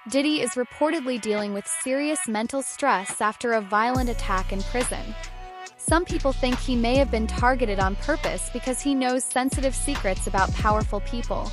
Diddy is reportedly dealing with serious mental stress after a violent attack in prison. Some people think he may have been targeted on purpose because he knows sensitive secrets about powerful people.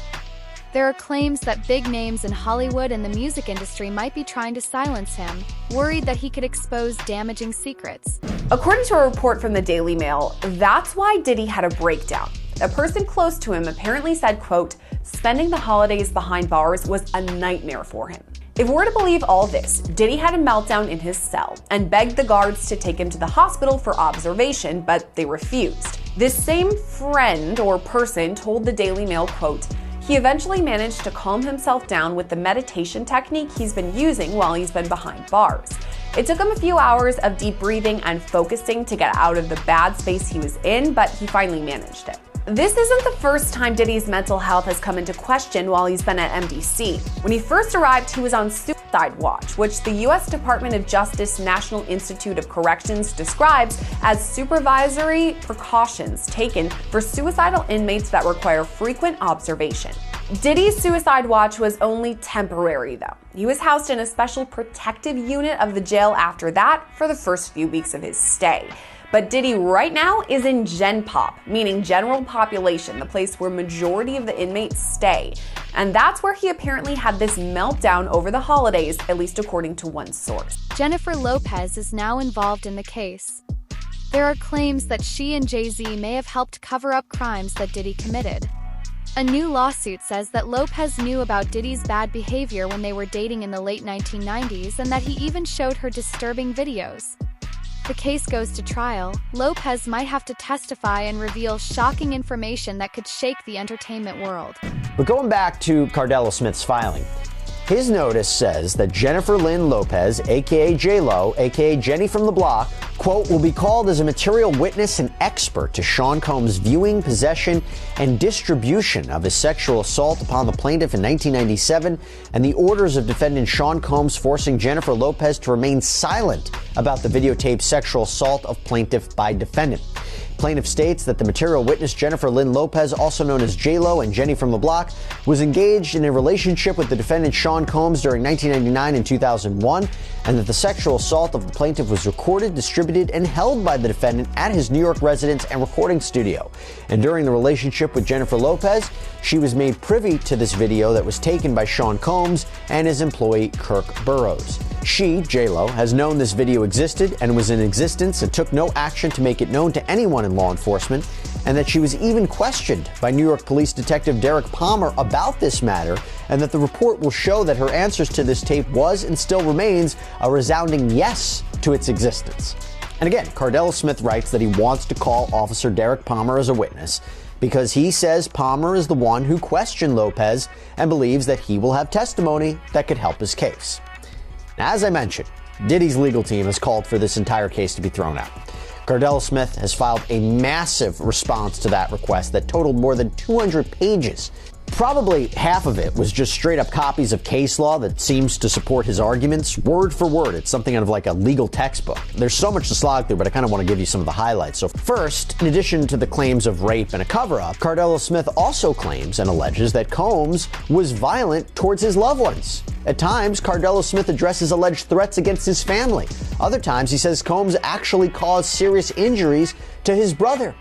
There are claims that big names in Hollywood and the music industry might be trying to silence him, worried that he could expose damaging secrets. According to a report from the Daily Mail, that's why Diddy had a breakdown. A person close to him apparently said, quote, "Spending the holidays behind bars was a nightmare for him." If we're to believe all this, Diddy had a meltdown in his cell and begged the guards to take him to the hospital for observation, but they refused. This same friend or person told the Daily Mail, quote, "He eventually managed to calm himself down with the meditation technique he's been using while he's been behind bars. It took him a few hours of deep breathing and focusing to get out of the bad space he was in, but he finally managed it." This isn't the first time Diddy's mental health has come into question while he's been at MDC. When he first arrived, he was on suicide watch, which the U.S. Department of Justice National Institute of Corrections describes as supervisory precautions taken for suicidal inmates that require frequent observation. Diddy's suicide watch was only temporary, though. He was housed in a special protective unit of the jail after that for the first few weeks of his stay. But Diddy right now is in Gen Pop, meaning general population, the place where majority of the inmates stay. And that's where he apparently had this meltdown over the holidays, at least according to one source. Jennifer Lopez is now involved in the case. There are claims that she and Jay-Z may have helped cover up crimes that Diddy committed. A new lawsuit says that Lopez knew about Diddy's bad behavior when they were dating in the late 1990s and that he even showed her disturbing videos. If the case goes to trial, Lopez might have to testify and reveal shocking information that could shake the entertainment world. But going back to Cardell Smith's filing, his notice says that Jennifer Lynn Lopez, aka J-Lo, aka Jenny from the Block, quote, will be called as a material witness and expert to Sean Combs' viewing, possession, and distribution of his sexual assault upon the plaintiff in 1997 and the orders of defendant Sean Combs forcing Jennifer Lopez to remain silent about the videotaped sexual assault of plaintiff by defendant. Plaintiff states that the material witness Jennifer Lynn Lopez, also known as J-Lo and Jenny from the Block, was engaged in a relationship with the defendant Sean Combs during 1999 and 2001, and that the sexual assault of the plaintiff was recorded, distributed, and held by the defendant at his New York residence and recording studio. And during the relationship with Jennifer Lopez, she was made privy to this video that was taken by Sean Combs and his employee Kirk Burrows. She, J-Lo, has known this video existed and was in existence and took no action to make it known to anyone in law enforcement, and that she was even questioned by New York Police Detective Derek Palmer about this matter, and that the report will show that her answers to this tape was and still remains a resounding yes to its existence. And again, Cardell Smith writes that he wants to call Officer Derek Palmer as a witness because he says Palmer is the one who questioned Lopez and believes that he will have testimony that could help his case. Now, as I mentioned, Diddy's legal team has called for this entire case to be thrown out. Cardell Smith has filed a massive response to that request that totaled more than 200 pages. Probably half of it was just straight up copies of case law that seems to support his arguments, word for word. It's something out of like a legal textbook. There's so much to slog through, but I kind of want to give you some of the highlights. So first, in addition to the claims of rape and a cover-up, Cardell Smith also claims and alleges that Combs was violent towards his loved ones. At times, Cardell Smith addresses alleged threats against his family. Other times, he says Combs actually caused serious injuries to his brother.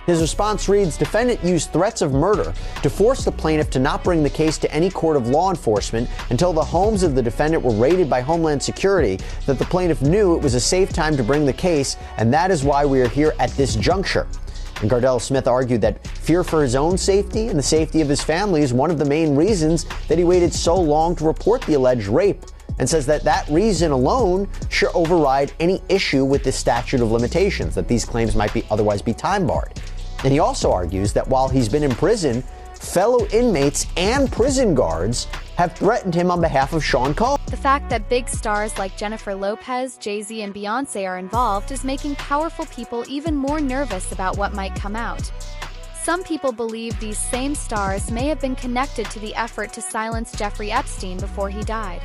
His response reads, defendant used threats of murder to force the plaintiff to not bring the case to any court of law enforcement until the homes of the defendant were raided by Homeland Security, that the plaintiff knew it was a safe time to bring the case, and that is why we are here at this juncture. And Cardell Smith argued that fear for his own safety and the safety of his family is one of the main reasons that he waited so long to report the alleged rape, and says that that reason alone should override any issue with the statute of limitations, that these claims might otherwise be time barred. And he also argues that while he's been in prison, fellow inmates and prison guards have threatened him on behalf of Sean Combs. The fact that big stars like Jennifer Lopez, Jay-Z, and Beyonce are involved is making powerful people even more nervous about what might come out. Some people believe these same stars may have been connected to the effort to silence Jeffrey Epstein before he died.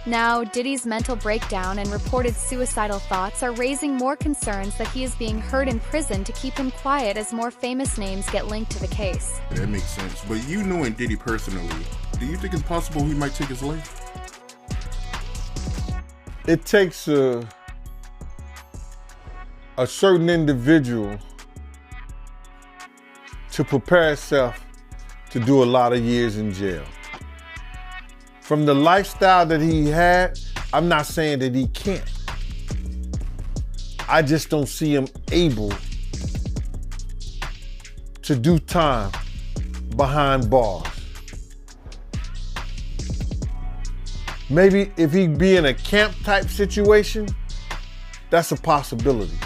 Now, Diddy's mental breakdown and reported suicidal thoughts are raising more concerns that he is being held in prison to keep him quiet as more famous names get linked to the case. That makes sense. But you knowing Diddy personally, do you think it's possible he might take his life? it takes a certain individual to prepare itself to do a lot of years in jail. From the lifestyle that he had, I'm not saying that he can't. I just don't see him able to do time behind bars. Maybe if he'd be in a camp type situation, that's a possibility.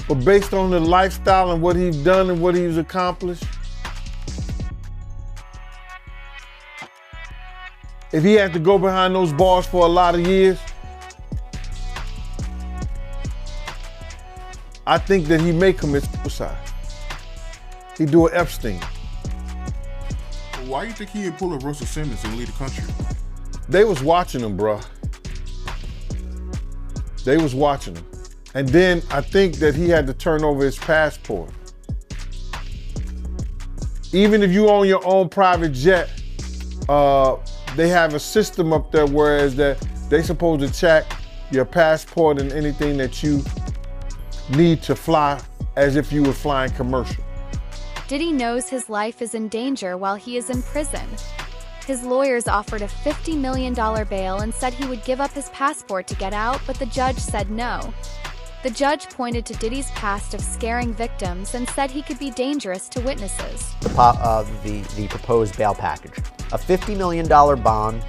But based on the lifestyle and what he's done and what he's accomplished, if he had to go behind those bars for a lot of years, I think that he may commit suicide. He'd do an Epstein. Why do you think he didn't pull a Russell Simmons and leave the country? They was watching him, bro. They was watching him. And then I think that he had to turn over his passport. Even if you own your own private jet, they have a system up there whereas that they supposed to check your passport and anything that you need to fly as if you were flying commercial. Diddy knows his life is in danger while he is in prison. His lawyers offered a $50 million bail and said he would give up his passport to get out, but the judge said no. The judge pointed to Diddy's past of scaring victims and said he could be dangerous to witnesses. The proposed bail package. A $50 million bond,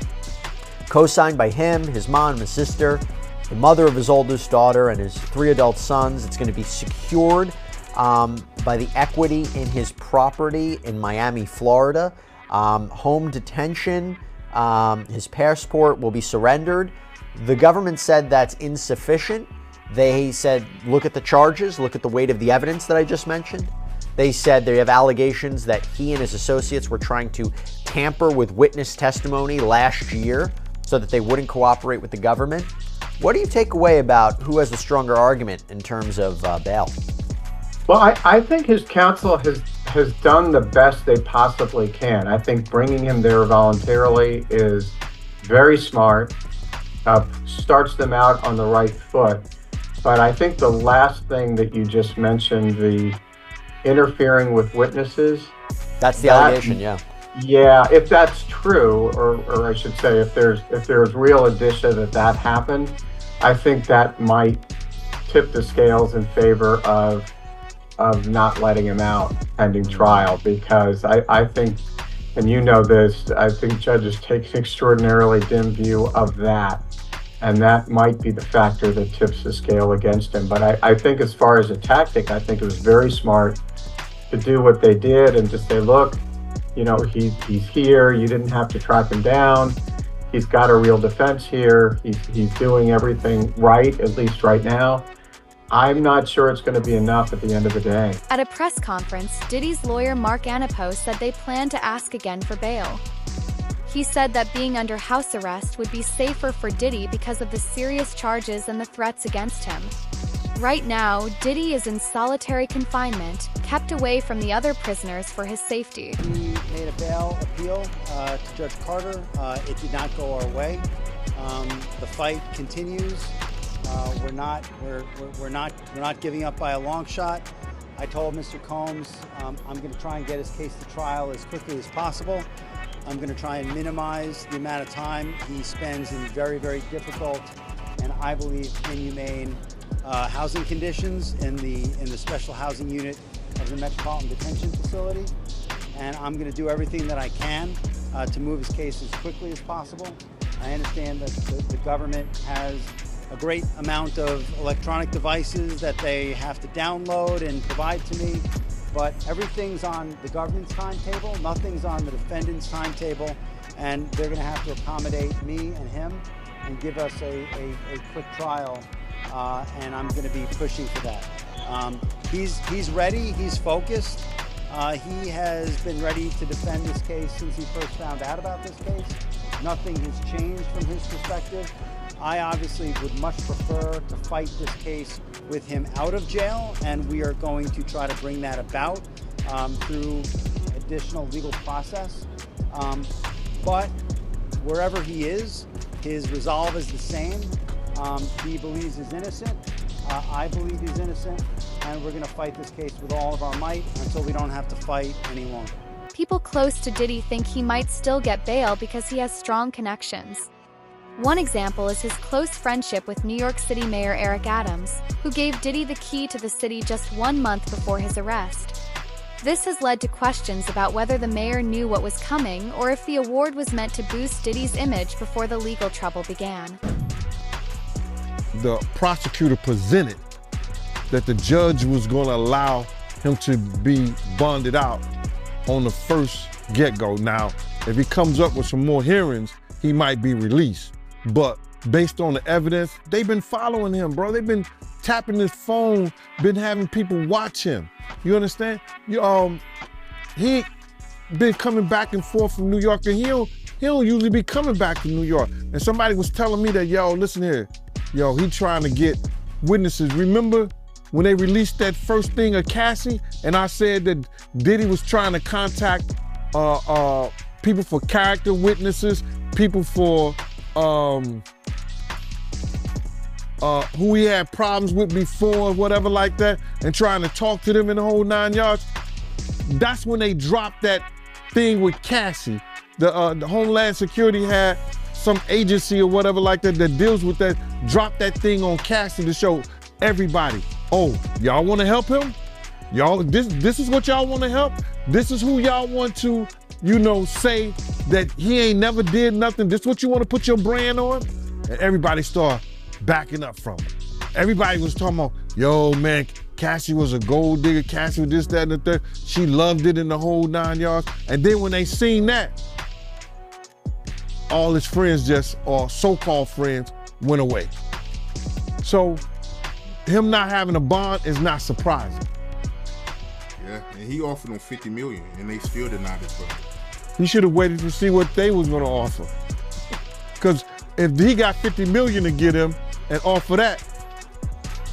co-signed by him, his mom, and his sister, the mother of his oldest daughter, and his 3 adult sons. It's going to be secured by the equity in his property in Miami, Florida. Home detention, his passport will be surrendered. The government said that's insufficient. They said, look at the charges, look at the weight of the evidence that I just mentioned. They said they have allegations that he and his associates were trying to tamper with witness testimony last year so that they wouldn't cooperate with the government. What do you take away about who has the stronger argument in terms of bail? Well, I think his counsel has done the best they possibly can. I think bringing him there voluntarily is very smart, starts them out on the right foot. But I think the last thing that you just mentioned, the interfering with witnesses. That's the allegation, yeah. Yeah, if that's true, or I should say, if there's real indicia that happened, I think that might tip the scales in favor of not letting him out pending trial, because I think, and you know this, I think judges take an extraordinarily dim view of that. And that might be the factor that tips the scale against him. But I think as far as a tactic, I think it was very smart to do what they did and to say, look, you know, he's here. You didn't have to track him down. He's got a real defense here. He's doing everything right, at least right now. I'm not sure it's going to be enough at the end of the day. At a press conference, Diddy's lawyer Mark Anipo said they plan to ask again for bail. He said that being under house arrest would be safer for Diddy because of the serious charges and the threats against him. Right now, Diddy is in solitary confinement, kept away from the other prisoners for his safety. We made a bail appeal to Judge Carter. It did not go our way. The fight continues. We're not giving up by a long shot. I told Mr. Combs I'm going to try and get his case to trial as quickly as possible. I'm going to try and minimize the amount of time he spends in very, very difficult and I believe inhumane housing conditions in the special housing unit of the Metropolitan Detention Facility. And I'm going to do everything that I can to move his case as quickly as possible. I understand that the government has a great amount of electronic devices that they have to download and provide to me. But everything's on the government's timetable, nothing's on the defendant's timetable, and they're going to have to accommodate me and him and give us a quick trial, and I'm going to be pushing for that. He's ready, he's focused. He has been ready to defend this case since he first found out about this case. Nothing has changed from his perspective. I obviously would much prefer to fight this case with him out of jail, and we are going to try to bring that about through additional legal process. But wherever he is, His resolve is the same. He believes he's innocent. I believe he's innocent. And we're going to fight this case with all of our might until we don't have to fight any longer. People close to Diddy think he might still get bail because he has strong connections. One example is his close friendship with New York City Mayor Eric Adams, who gave Diddy the key to the city just 1 month before his arrest. This has led to questions about whether the mayor knew what was coming or if the award was meant to boost Diddy's image before the legal trouble began. The prosecutor presented that the judge was going to allow him to be bonded out on the first get-go. Now, if he comes up with some more hearings, he might be released. But based on the evidence, they've been following him, bro. They've been tapping his phone, been having people watch him. You understand? He been coming back and forth from New York, and he don't usually be coming back to New York. And somebody was telling me that, yo, listen here, yo, he trying to get witnesses. Remember when they released that first thing of Cassie, and I said that Diddy was trying to contact people for character witnesses, people for who he had problems with before, whatever like that, and trying to talk to them in the whole 9 yards. That's when they dropped that thing with Cassie. The Homeland Security had some agency or whatever like that that deals with that, dropped that thing on Cassie to show everybody, oh, y'all want to help him? Y'all, this is what y'all want to help? This is who y'all want to, you know, say that he ain't never did nothing. This is what you want to put your brand on? And everybody started backing up from it. Everybody was talking about, yo, man, Cassie was a gold digger. Cassie was this, that, and the third. She loved it in the whole 9 yards. And then when they seen that, all his friends just, or so-called friends, went away. So him not having a bond is not surprising. Yeah, and he offered them $50 million, and they still denied his brother. He should have waited to see what they was gonna offer. Because if he got $50 million to get him and offer that,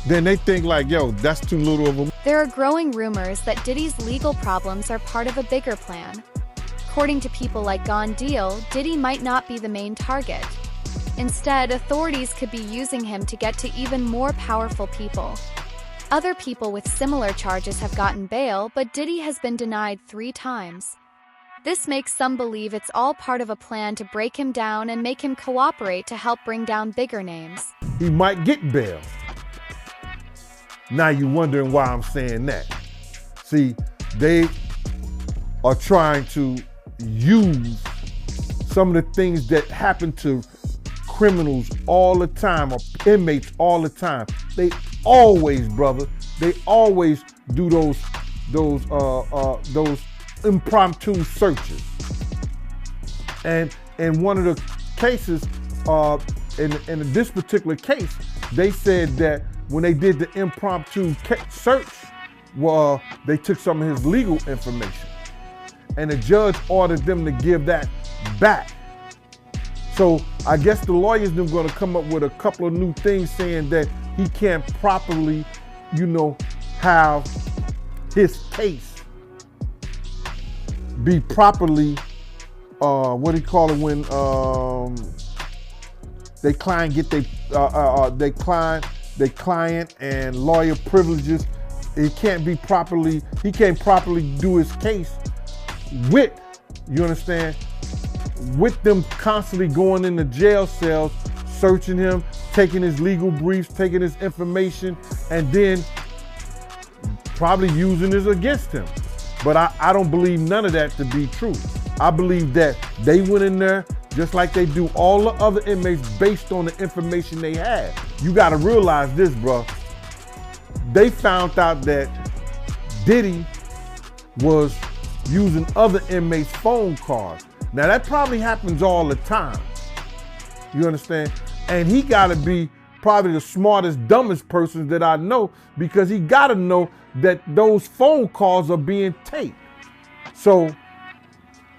then they think like, yo, that's too little of a... There are growing rumors that Diddy's legal problems are part of a bigger plan. According to people like Gone Deal, Diddy might not be the main target. Instead, authorities could be using him to get to even more powerful people. Other people with similar charges have gotten bail, but Diddy has been denied 3 times. This makes some believe it's all part of a plan to break him down and make him cooperate to help bring down bigger names. He might get bail. Now you're wondering why I'm saying that. See, they are trying to use some of the things that happen to criminals all the time, or inmates all the time. They always, brother, they always do those impromptu searches. And in one of the cases, in this particular case, they said that when they did the impromptu search, well, they took some of his legal information, and the judge ordered them to give that back. So I guess the lawyers are going to come up with a couple of new things saying that he can't properly, you know, have his case be properly, what do you call it when they client get they client and lawyer privileges. It can't be properly, he can't properly do his case with, you understand, with them constantly going in the jail cells, searching him, taking his legal briefs, taking his information, and then probably using it against him. But I don't believe none of that to be true. I believe that they went in there just like they do all the other inmates based on the information they had. You gotta realize this, bro. They found out that Diddy was using other inmates' phone cards. Now that probably happens all the time. You understand? And he gotta be probably the smartest, dumbest person that I know, because he gotta know that those phone calls are being taped. So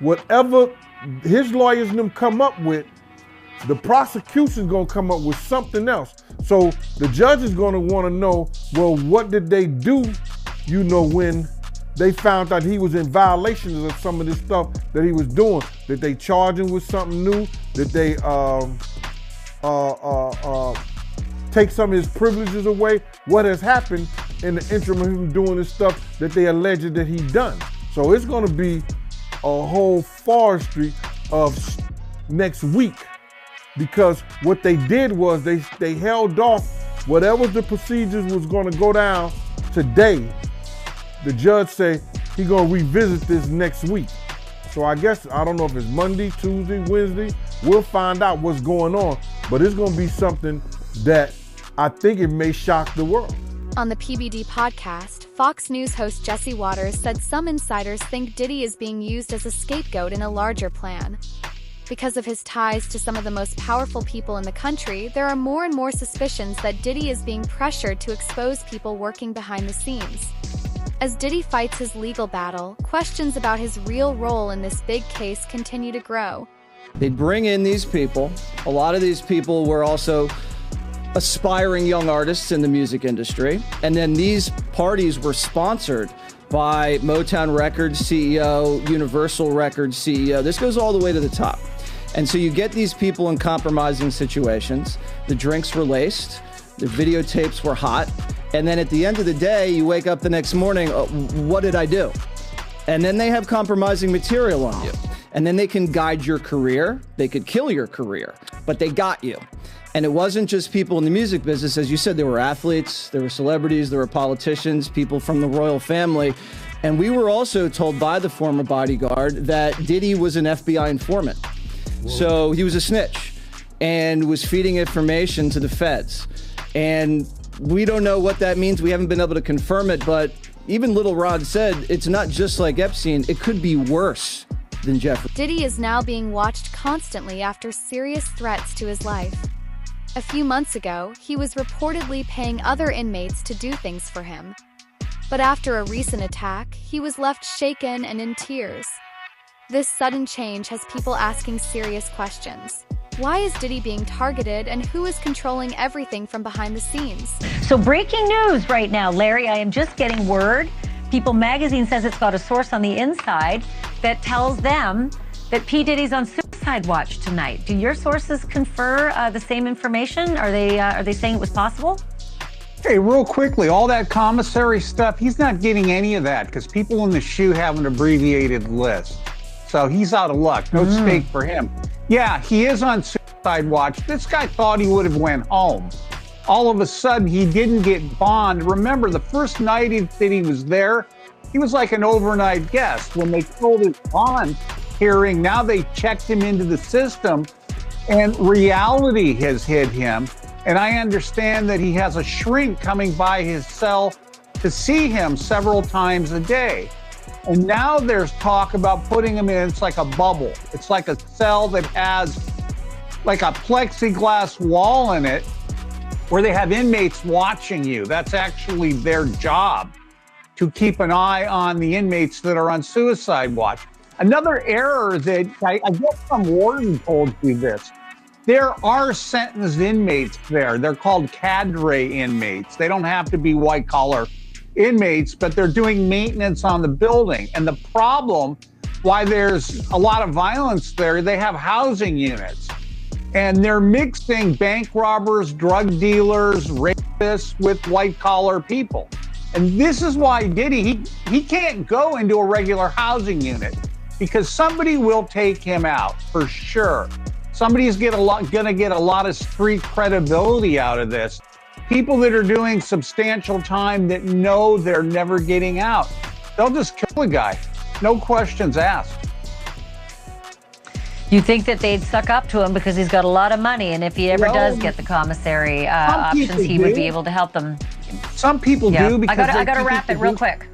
whatever his lawyers and them come up with, the prosecution's gonna come up with something else. So the judge is gonna wanna know, well, what did they do, you know, when they found out he was in violations of some of this stuff that he was doing? Did they charge him with something new? Did they take some of his privileges away. What has happened in the interim of him doing this stuff that they alleged that he done. So it's gonna be a whole forestry of next week, because what they did was they held off whatever the procedures was gonna go down today. The judge said he gonna revisit this next week. So I guess, I don't know if it's Monday, Tuesday, Wednesday, we'll find out what's going on, but it's gonna be something that I think it may shock the world. On the PBD podcast, Fox News host Jesse Waters said some insiders think Diddy is being used as a scapegoat in a larger plan. Because of his ties to some of the most powerful people in the country, there are more and more suspicions that Diddy is being pressured to expose people working behind the scenes. As Diddy fights his legal battle, questions about his real role in this big case continue to grow. They'd bring in these people. A lot of these people were also aspiring young artists in the music industry. And then these parties were sponsored by Motown Records CEO, Universal Records CEO. This goes all the way to the top. And so you get these people in compromising situations. The drinks were laced, the videotapes were hot. And then at the end of the day, you wake up the next morning, what did I do? And then they have compromising material on you. And then they can guide your career. They could kill your career, but they got you. And it wasn't just people in the music business. As you said, there were athletes, there were celebrities, there were politicians, people from the royal family. And we were also told by the former bodyguard that Diddy was an FBI informant. Whoa. So he was a snitch and was feeding information to the feds. And we don't know what that means. We haven't been able to confirm it, but even Little Rod said it's not just like Epstein. It could be worse than Jeffrey. Diddy is now being watched constantly after serious threats to his life. A few months ago, he was reportedly paying other inmates to do things for him. But after a recent attack, he was left shaken and in tears. This sudden change has people asking serious questions. Why is Diddy being targeted, and who is controlling everything from behind the scenes? So breaking news right now, Larry, I am just getting word. People magazine says it's got a source on the inside that tells them that P. Diddy's on suicide watch tonight. Do your sources confer the same information? Are they saying it was possible? Hey, real quickly, all that commissary stuff, he's not getting any of that because people in the SHU have an abbreviated list. So he's out of luck. No stake for him. Yeah, he is on suicide watch. This guy thought he would have went home. All of a sudden, he didn't get bond. Remember, the first night that he was there, he was like an overnight guest. When they told his bond hearing, now they checked him into the system, and reality has hit him. And I understand that he has a shrink coming by his cell to see him several times a day. And now there's talk about putting him in, it's like a bubble. It's like a cell that has like a plexiglass wall in it where they have inmates watching you. That's actually their job, to keep an eye on the inmates that are on suicide watch. Another error that I guess some warden told you this. There are sentenced inmates there. They're called cadre inmates. They don't have to be white collar inmates, but they're doing maintenance on the building. And the problem, why there's a lot of violence there, they have housing units. And they're mixing bank robbers, drug dealers, rapists with white collar people. And this is why Diddy, he can't go into a regular housing unit because somebody will take him out for sure. Somebody's gonna get a lot of street credibility out of this. People that are doing substantial time that know they're never getting out. They'll just kill a guy, no questions asked. You think that they'd suck up to him because he's got a lot of money, and if he ever does get the commissary options, he would be able to help them. Some people do because I gotta wrap it real quick.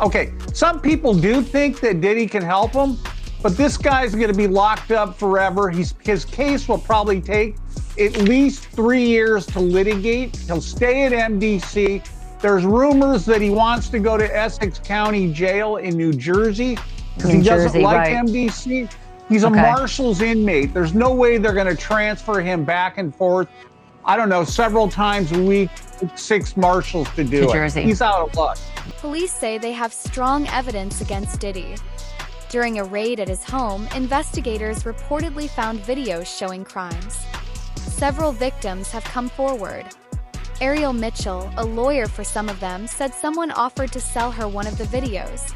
Okay, some people do think that Diddy can help them, but this guy's going to be locked up forever. His case will probably take at least 3 years to litigate. He'll stay at MDC. There's rumors that he wants to go to Essex County Jail in New Jersey because he doesn't like MDC. He's a Marshals inmate. There's no way they're going to transfer him back and forth, I don't know, several times a week, 6 Marshals to do it. Jersey. He's out of luck. Police say they have strong evidence against Diddy. During a raid at his home, investigators reportedly found videos showing crimes. several victims have come forward. Ariel Mitchell, a lawyer for some of them, said someone offered to sell her one of the videos.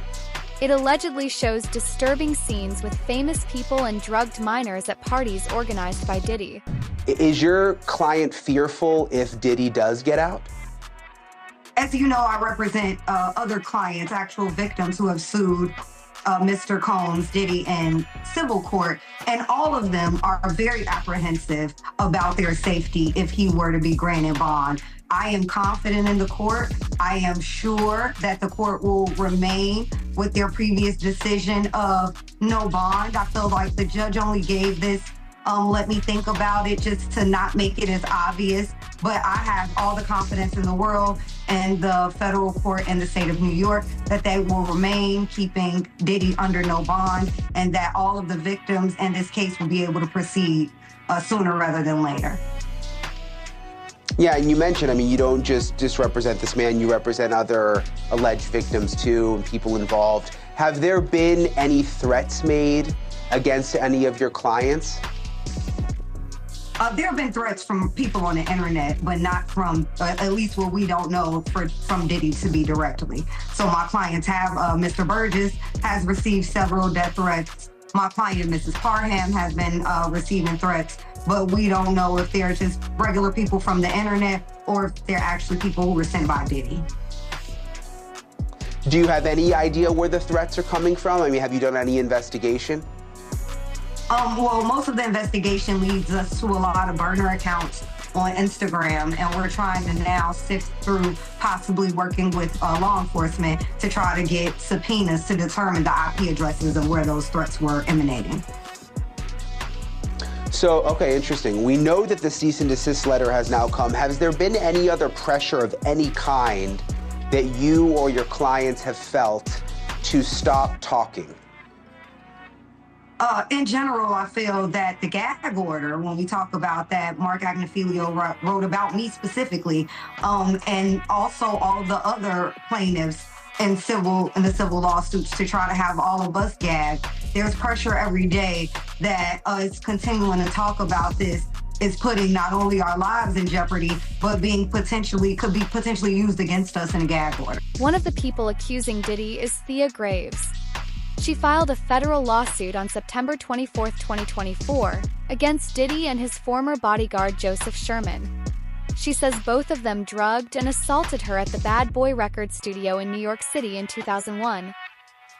It allegedly shows disturbing scenes with famous people and drugged minors at parties organized by Diddy. Is your client fearful if Diddy does get out? As you know, I represent other clients, actual victims who have sued Mr. Combs, Diddy, in civil court, and all of them are very apprehensive about their safety if he were to be granted bond. I am confident in the court. I am sure that the court will remain with their previous decision of no bond. I feel like the judge only gave this let me think about it just to not make it as obvious. But I have all the confidence in the world and the federal court in the state of New York that they will remain keeping Diddy under no bond and that all of the victims in this case will be able to proceed sooner rather than later. Yeah, and you mentioned, I mean, you don't just represent this man, you represent other alleged victims too, and people involved. Have there been any threats made against any of your clients? There have been threats from people on the internet, but not from, at least what we don't know, from Diddy to be directly. So my clients have, Mr. Burgess has received several death threats. My client, Mrs. Parham, has been receiving threats, but we don't know if they're just regular people from the internet or if they're actually people who were sent by Diddy. Do you have any idea where the threats are coming from? I mean, have you done any investigation? Well, most of the investigation leads us to a lot of burner accounts on Instagram, and we're trying to now sift through possibly working with law enforcement to try to get subpoenas to determine the IP addresses of where those threats were emanating. So, okay, interesting. We know that the cease and desist letter has now come. Has there been any other pressure of any kind that you or your clients have felt to stop talking? In general, I feel that the gag order, when we talk about that, Mark Agnifilio wrote about me specifically, and also all the other plaintiffs in the civil lawsuits to try to have all of us gagged. There's pressure every day that us continuing to talk about this is putting not only our lives in jeopardy, but could be potentially used against us in a gag order. One of the people accusing Diddy is Thea Graves. She filed a federal lawsuit on September 24, 2024, against Diddy and his former bodyguard Joseph Sherman. She says both of them drugged and assaulted her at the Bad Boy Records studio in New York City in 2001.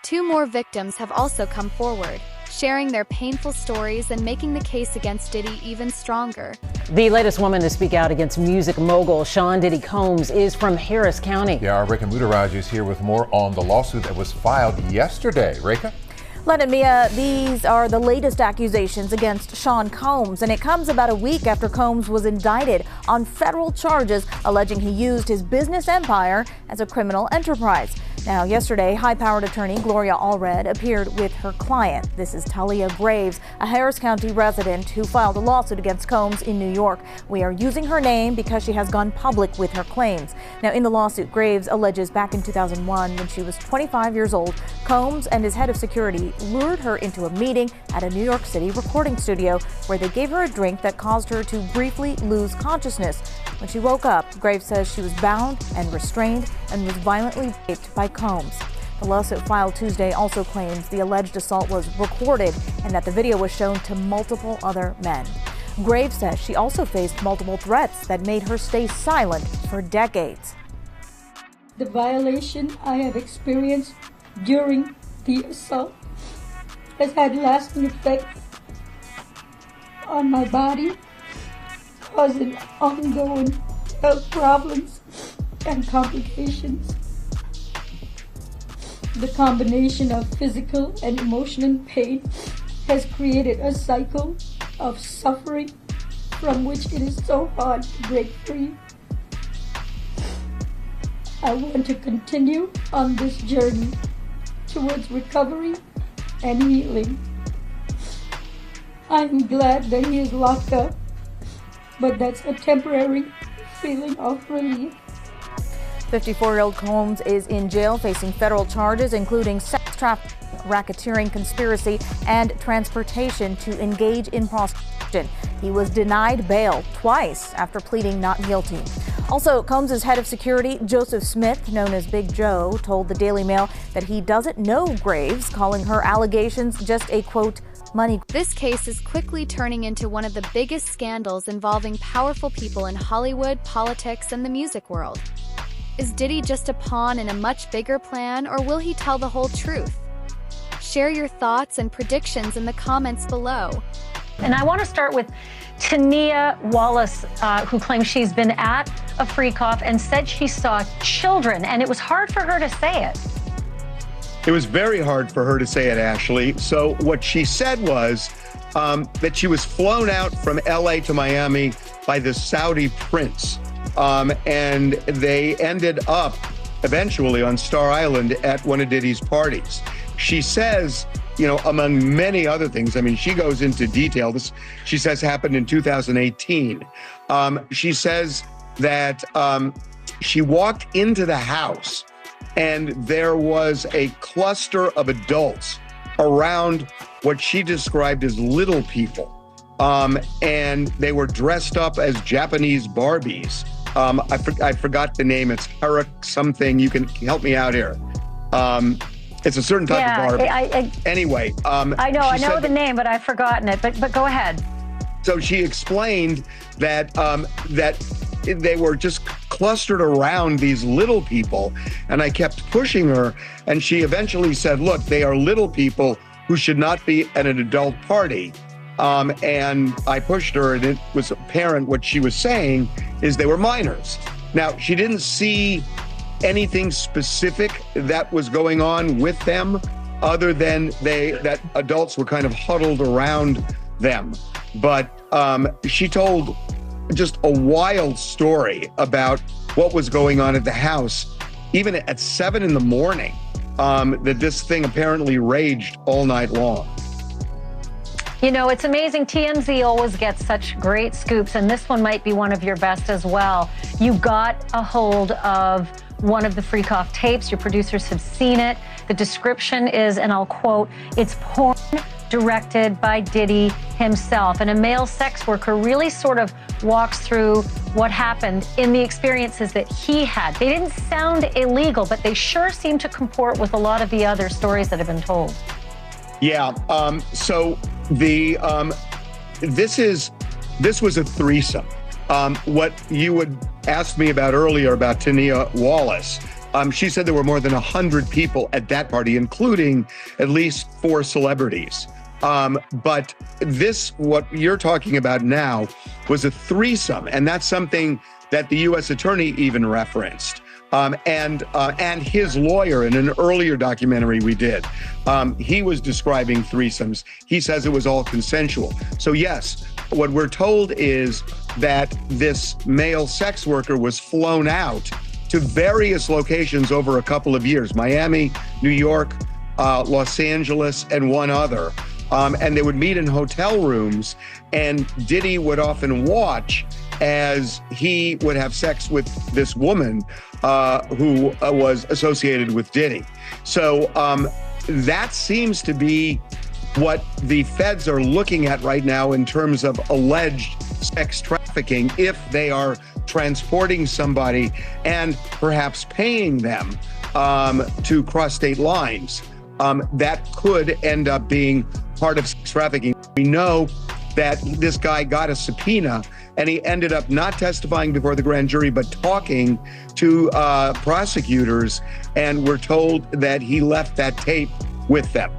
2 more victims have also come forward, sharing their painful stories and making the case against Diddy even stronger. The latest woman to speak out against music mogul Sean Diddy Combs is from Harris County. Yeah, our Rekha Mudaraj is here with more on the lawsuit that was filed yesterday. Rekha? Len and Mia, these are the latest accusations against Sean Combs, and it comes about a week after Combs was indicted on federal charges alleging he used his business empire as a criminal enterprise. Now, yesterday, high-powered attorney Gloria Allred appeared with her client. This is Talia Graves, a Harris County resident who filed a lawsuit against Combs in New York. We are using her name because she has gone public with her claims. Now, in the lawsuit, Graves alleges back in 2001, when she was 25 years old, Combs and his head of security lured her into a meeting at a New York City recording studio where they gave her a drink that caused her to briefly lose consciousness. When she woke up, Graves says she was bound and restrained and was violently raped by Combs. The lawsuit filed Tuesday also claims the alleged assault was recorded and that the video was shown to multiple other men. Graves says she also faced multiple threats that made her stay silent for decades. The violation I have experienced during the assault has had lasting effects on my body, causing ongoing health problems and complications. The combination of physical and emotional pain has created a cycle of suffering from which it is so hard to break free. I want to continue on this journey towards recovery and healing. I'm glad that he is locked up, but that's a temporary feeling of relief. 54-year-old Combs is in jail facing federal charges, including sex trafficking, racketeering conspiracy and transportation to engage in prostitution. He was denied bail twice after pleading not guilty. Also, Combs' head of security, Joseph Smith, known as Big Joe, told the Daily Mail that he doesn't know Graves, calling her allegations just a, quote, money. This case is quickly turning into one of the biggest scandals involving powerful people in Hollywood, politics, and the music world. Is Diddy just a pawn in a much bigger plan, or will he tell the whole truth? Share your thoughts and predictions in the comments below. And I want to start with Tania Wallace, who claims she's been at a freak-off and said she saw children, and it was hard for her to say it. It was very hard for her to say it, Ashley. So what she said was that she was flown out from LA to Miami by the Saudi prince. And they ended up eventually on Star Island at one of Diddy's parties. She says, you know, among many other things, I mean, she goes into detail. This, she says, happened in 2018. She says that she walked into the house and there was a cluster of adults around what she described as little people. And they were dressed up as Japanese Barbies. I forgot the name. It's Harak something. You can help me out here. It's a certain type of Barbie. Anyway. I know the name, but I've forgotten it. But go ahead. So she explained that that they were just clustered around these little people. And I kept pushing her. And she eventually said, look, they are little people who should not be at an adult party. And I pushed her, and it was apparent what she was saying is they were minors. Now, she didn't see anything specific that was going on with them other than that adults were kind of huddled around them. But she told just a wild story about what was going on at the house, even at 7 in the morning, that this thing apparently raged all night long. You know, it's amazing. TMZ always gets such great scoops, and this one might be one of your best as well. You got a hold of one of the freak-off tapes. Your producers have seen it. The description is, and I'll quote, "It's porn directed by Diddy himself." And a male sex worker really sort of walks through what happened in the experiences that he had. They didn't sound illegal, but they sure seem to comport with a lot of the other stories that have been told. Yeah. So the this was a threesome. What you would ask me about earlier about Tania Wallace, she said there were more than 100 people at that party, including at least 4 celebrities. But this, what you're talking about now, was a threesome, and that's something that the U.S. attorney even referenced. And his lawyer in an earlier documentary we did, he was describing threesomes. He says it was all consensual. So yes, what we're told is that this male sex worker was flown out to various locations over a couple of years, Miami, New York, Los Angeles, and one other. And they would meet in hotel rooms, and Diddy would often watch as he would have sex with this woman who was associated with Diddy. So that seems to be what the feds are looking at right now in terms of alleged sex trafficking, if they are transporting somebody and perhaps paying them to cross state lines. That could end up being part of sex trafficking. We know that this guy got a subpoena, and he ended up not testifying before the grand jury, but talking to prosecutors, and we're told that he left that tape with them.